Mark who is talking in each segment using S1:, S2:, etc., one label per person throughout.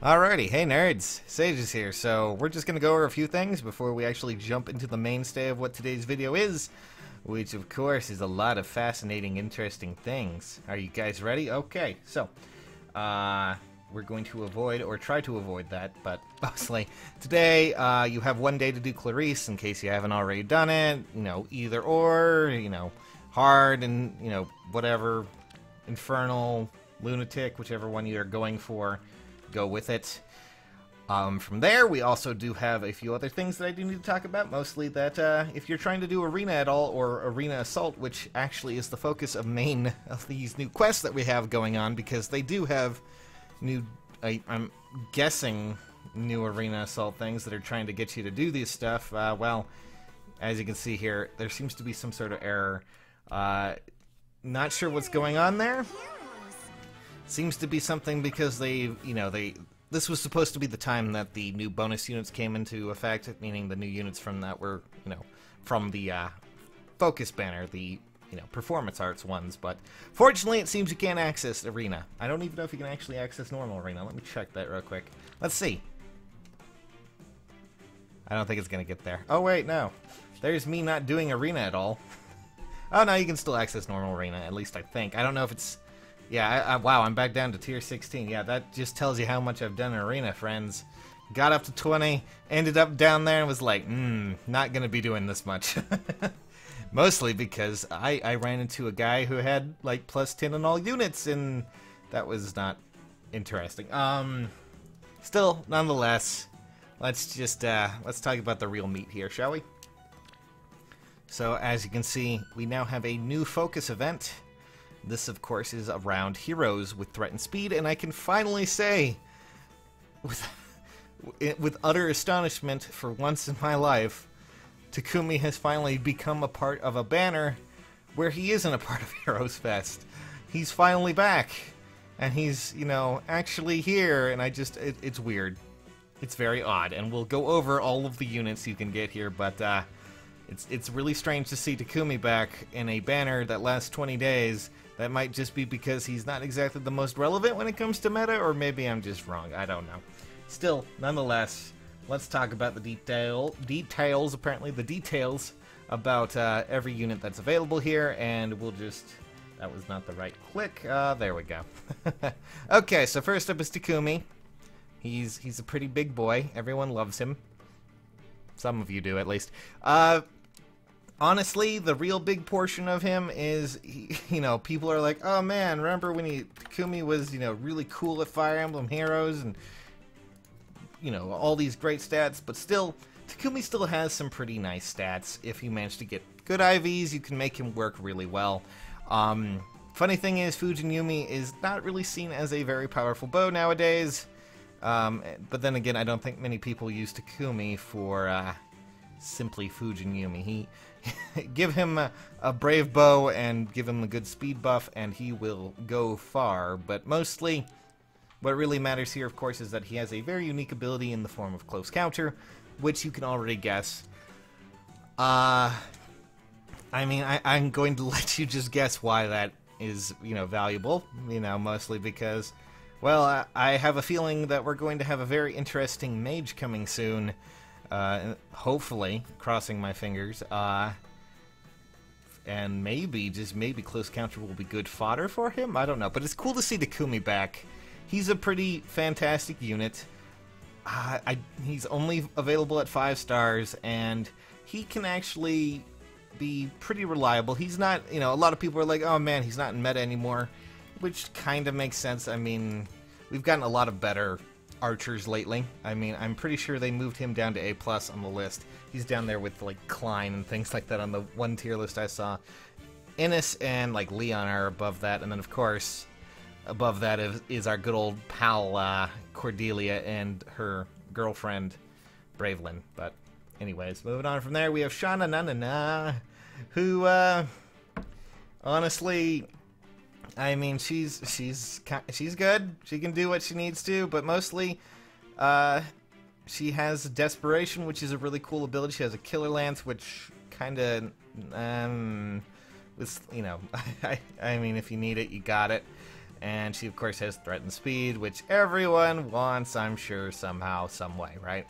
S1: Alrighty, hey nerds, Sages here. So we're just going to go over a few things before we actually jump into the mainstay of what today's video is, which of course is a lot of fascinating, interesting things. Are you guys ready? Okay, so we're going to avoid, or try to avoid that, but mostly today you have one day to do Clarice in case you haven't already done it. You know, either or, you know, hard and, you know, whatever, infernal, lunatic, whichever one you're going for. Go with it. From there, we also do have a few other things that I do need to talk about, mostly that if you're trying to do arena at all, or arena assault, which actually is the focus of main of these new quests that we have going on, because they do have new, I'm guessing, new arena assault things that are trying to get you to do this stuff. Well, as you can see here, there seems to be some sort of error. Not sure what's going on there. Seems to be something because this was supposed to be the time that the new bonus units came into effect, meaning the new units from that were, from the focus banner, the, performance arts ones, but fortunately it seems you can't access arena. I don't even know if you can actually access normal arena. Let me check that real quick. Let's see. I don't think it's gonna get there. Oh wait, no. There's me not doing arena at all. Oh no, you can still access normal arena, at least I think. I don't know if it's... Yeah, wow, I'm back down to tier 16. Yeah, that just tells you how much I've done in arena, friends. Got up to 20, ended up down there and was like, not gonna be doing this much. Mostly because I ran into a guy who had, like, plus 10 on all units, and that was not interesting. Still, nonetheless, let's just, let's talk about the real meat here, shall we? So, as you can see, we now have a new focus event. This, of course, is around heroes with threat and speed, and I can finally say, with utter astonishment, for once in my life, Takumi has finally become a part of a banner where he isn't a part of Heroes Fest. He's finally back, and he's, actually here, and it's weird. It's very odd, and we'll go over all of the units you can get here, but, it's really strange to see Takumi back in a banner that lasts 20 days. That might just be because he's not exactly the most relevant when it comes to meta, or maybe I'm just wrong. I don't know. Still, nonetheless, let's talk about the details about every unit that's available here, and we'll just... That was not the right click. There we go. Okay, so first up is Takumi. He's a pretty big boy. Everyone loves him. Some of you do, at least. Honestly, the real big portion of him is, people are like, oh man, remember when Takumi was, really cool at Fire Emblem Heroes and, all these great stats, but still, Takumi still has some pretty nice stats. If you manage to get good IVs, you can make him work really well. Funny thing is, Fujin is not really seen as a very powerful bow nowadays, but then again, I don't think many people use Takumi for, simply Fujin. He give him a brave bow and give him a good speed buff and he will go far, but mostly what really matters here, of course, is that he has a very unique ability in the form of close counter, which you can already guess. I'm going to let you just guess why that is, valuable, mostly because, well, I have a feeling that we're going to have a very interesting mage coming soon. Hopefully, crossing my fingers, and maybe, just maybe, close counter will be good fodder for him? I don't know, but it's cool to see Takumi back. He's a pretty fantastic unit. He's only available at 5 stars, and he can actually be pretty reliable. He's not, a lot of people are like, oh man, he's not in meta anymore, which kind of makes sense. I mean, we've gotten a lot of better archers lately. I mean, I'm pretty sure they moved him down to A+ on the list. He's down there with, like, Klein and things like that on the one tier list I saw. Innes and, like, Leon are above that, and then, of course, above that is our good old pal, Cordelia, and her girlfriend, Bravelyn. But, anyways, moving on from there, we have Shana Na, who, honestly... I mean, she's good. She can do what she needs to, but mostly, she has Desperation, which is a really cool ability. She has a Killer Lance, which kind of, I mean, if you need it, you got it. And she, of course, has threatened speed, which everyone wants, I'm sure, somehow, some way, right?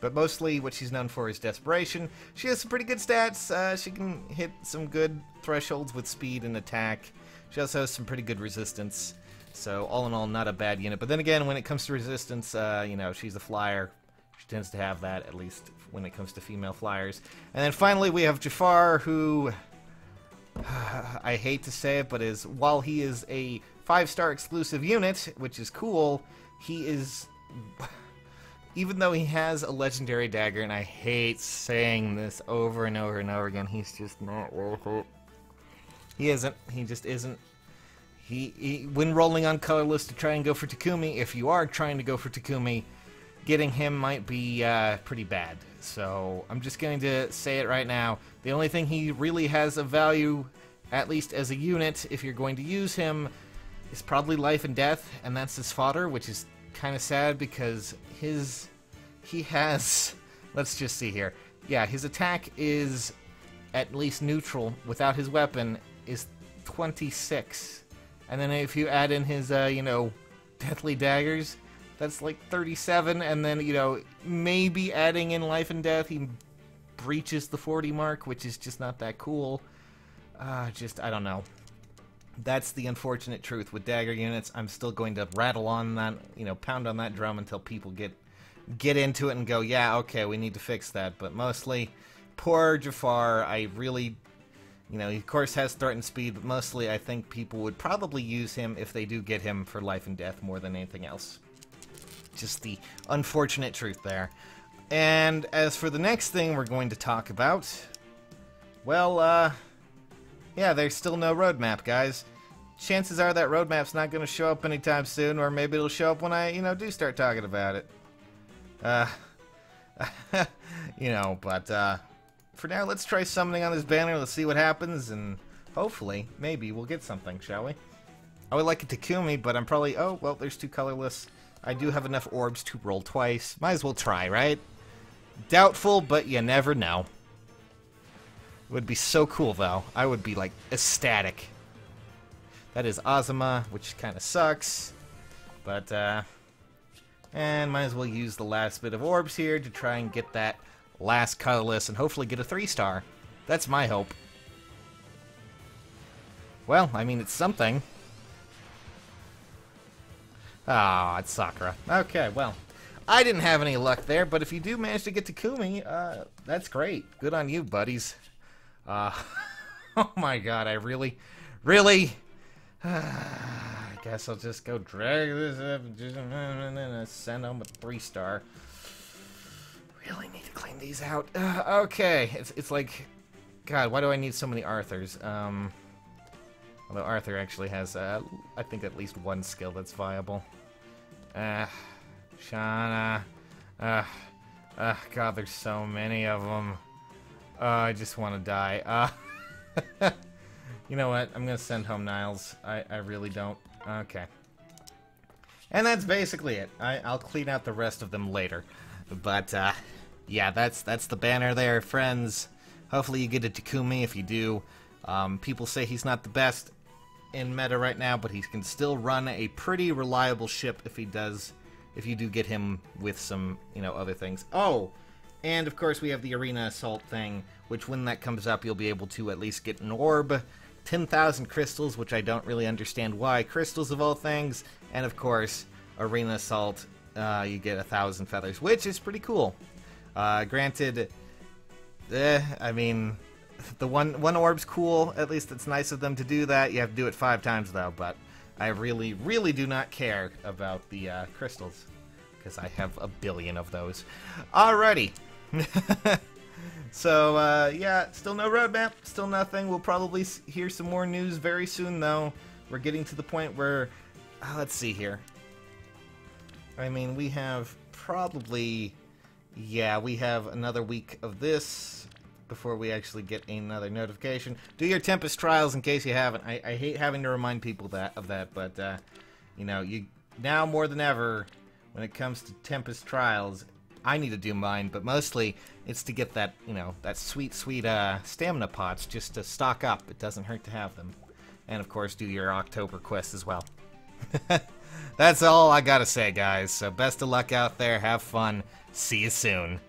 S1: But mostly what she's known for is desperation. She has some pretty good stats. She can hit some good thresholds with speed and attack. She also has some pretty good resistance. So all in all, not a bad unit. But then again, when it comes to resistance, you know, she's a flyer. She tends to have that, at least when it comes to female flyers. And then finally, we have Jafar, who... I hate to say it, but while he is a 5-star exclusive unit, which is cool, he is... Even though he has a legendary dagger, and I hate saying this over and over and over again, he's just not worth it. He isn't. He just isn't. When rolling on colorless to try and go for Takumi, if you are trying to go for Takumi, getting him might be pretty bad. So I'm just going to say it right now. The only thing he really has of value, at least as a unit, if you're going to use him, is probably life and death, and that's his fodder, which is kind of sad because he has, let's just see here. Yeah, his attack is at least neutral without his weapon is 26. And then if you add in his, you know, deathly daggers, that's like 37. And then, you know, maybe adding in life and death, he breaches the 40 mark, which is just not that cool. I don't know. That's the unfortunate truth with dagger units. I'm still going to rattle on that, you know, pound on that drum until people get into it and go, yeah, okay, we need to fix that. But mostly, poor Jafar, I really, you know, he of course has threatened speed, but mostly I think people would probably use him if they do get him for life and death more than anything else. Just the unfortunate truth there. And as for the next thing we're going to talk about, well, yeah, there's still no roadmap, guys. Chances are that roadmap's not going to show up anytime soon, or maybe it'll show up when I, you know, do start talking about it. You know, but, for now, let's try summoning on this banner, let's see what happens, and hopefully, maybe we'll get something, shall we? I would like a Takumi, but I'm probably, oh, well, there's 2 colorless. I do have enough orbs to roll twice. Might as well try, right? Doubtful, but you never know. It would be so cool, though. I would be, like, ecstatic. That is Azuma, which kind of sucks. But, and might as well use the last bit of orbs here to try and get that last colorless and hopefully get a 3-star. That's my hope. Well, I mean, it's something. Ah, it's Sakura. Okay, well, I didn't have any luck there, but if you do manage to get Takumi, that's great. Good on you, buddies. Oh my god, I really... I guess I'll just go drag this up and send home a 3-star. Really need to clean these out. Okay, it's like... God, why do I need so many Arthurs? Although Arthur actually has, I think at least one skill that's viable. Shauna. God, there's so many of them. I just want to die. You know what? I'm going to send home Niles. I really don't. Okay. And that's basically it. I'll clean out the rest of them later. But, yeah, that's the banner there, friends. Hopefully you get a Takumi. If you do, people say he's not the best in meta right now, but he can still run a pretty reliable ship if you do get him with some, you know, other things. Oh! And, of course, we have the Arena Assault thing, which when that comes up, you'll be able to at least get an orb, 10,000 crystals, which I don't really understand why. Crystals, of all things. And, of course, Arena Assault, you get 1,000 feathers, which is pretty cool. Granted, I mean, the one orb's cool. At least it's nice of them to do that. You have to do it 5 times, though, but I really, really do not care about the crystals, because I have a billion of those. Alrighty. So, yeah, still no roadmap, still nothing. We'll probably hear some more news very soon, though. We're getting to the point where, let's see here. I mean, we have probably, yeah, we have another week of this before we actually get another notification. Do your Tempest Trials in case you haven't. I hate having to remind people of that, but, you know, now more than ever, when it comes to Tempest Trials, I need to do mine, but mostly it's to get that, you know, that sweet, sweet stamina pots just to stock up. It doesn't hurt to have them. And, of course, do your October quest as well. That's all I gotta say, guys. So best of luck out there. Have fun. See you soon.